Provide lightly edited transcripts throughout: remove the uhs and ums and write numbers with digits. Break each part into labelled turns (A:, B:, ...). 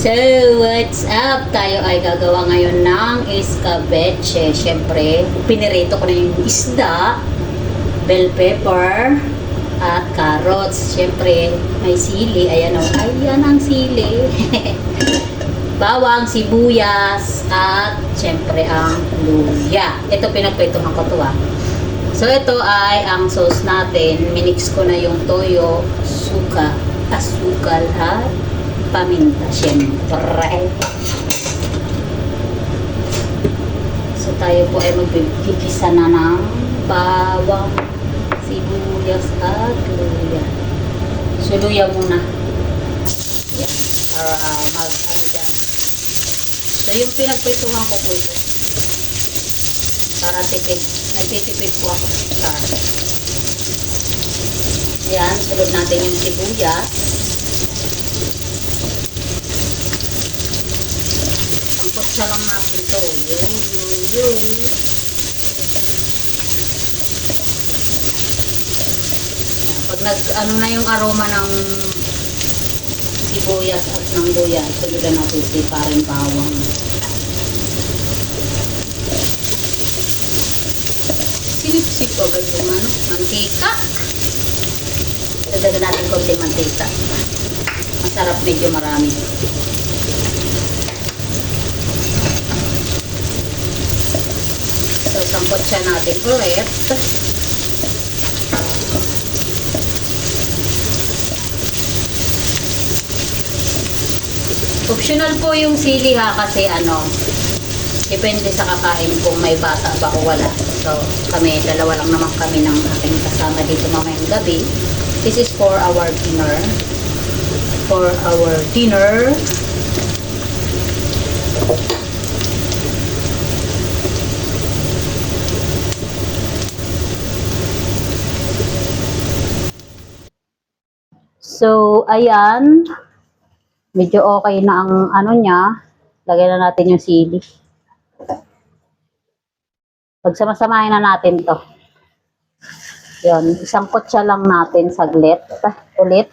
A: So, what's up? Tayo ay gagawa ngayon ng escabeche. Siyempre, pinirito ko na yung isda, bell pepper, at carrots. Siyempre, may sili. Ayan o. Ayan ang sili. Bawang, sibuyas, at siyempre ang luya. Ito, pinagpritohan ko to ah. So, ito ay ang sauce natin. Minix ko na yung toyo, suka, asukal, at paminta, siyempre. So, tayo po ay magpipikisa na ng bawang, sibuyas, at luya. So, luya muna. Yan. Para mag-ano dyan. So, yung pinagprituhan ko po ito. Para tipid. Nagtitipid po ako. Yan. Sunod natin yung sibuyas. Pagkutsa lang natin ito. Yung. Pag nag-ano na yung aroma ng sibuyas at ng luya, ito na natin si parang bawang. Sinip-sip agad yung mantika. Dagdagan natin konting mantika. Masarap, medyo marami. So, sangkot siya natin ulit. Optional po yung sili ha, kasi depende sa kakain kung may bata ba o wala. So, kami, dalawa lang naman kami ng aking kasama dito mamayang gabi. This is for our dinner. For our dinner. So, ayan. Medyo okay na ang niya. Lagyan na natin yung sili. Pagsama-samahin na natin to. Yun. Isang kutsa lang natin saglit. Ulit.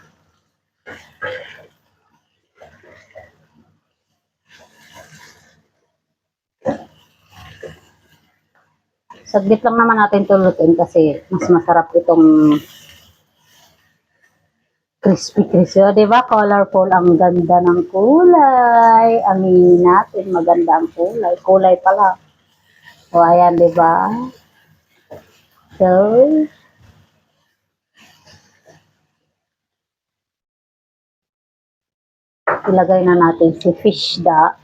A: Saglit lang naman natin tulutin kasi mas masarap itong crispy. O, diba? Colorful. Ang ganda ng kulay. Aminin natin, maganda ang kulay. Kulay pala. O, ayan, diba? So, ilagay na natin si fish da.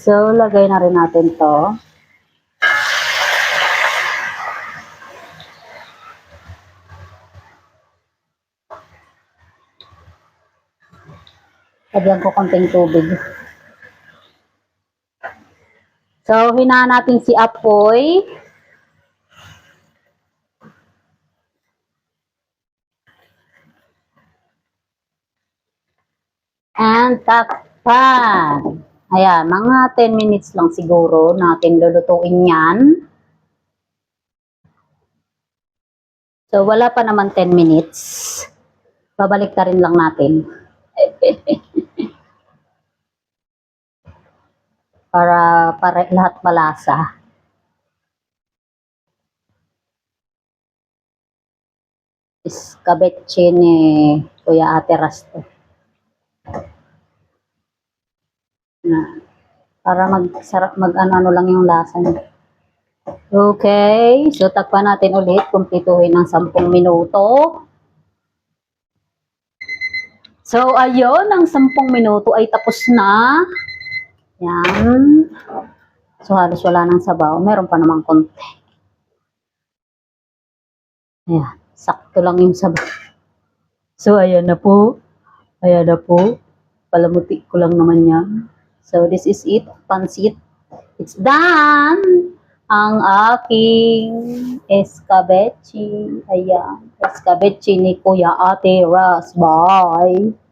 A: So, lagay na rin natin to. Lagyan ko konting tubig. So, hinaan natin si apoy. And takpan. Ayan, mga 10 minutes lang siguro natin lulutuin yan. So, wala pa naman 10 minutes. Babalik na rin lang natin. para lahat malasa. Escabeche ni Kuya Ate Rasto. Para mag-ano lang yung lasa niya. Okay, so takpan natin ulit, kumpletuhin ng 10 minuto. So, ayun, ang 10 minuto ay tapos na. Yan. So, halos wala nang sabaw. Meron pa namang konti. Ayan, sakto lang yung sabaw. So, ayan na po. Ayan na po. Palamuti ko lang naman yan. So, this is it. Pansit. It's done! Ang aking escabeche. Ayan. Escabeche ni Kuya Ate Ras. Bye!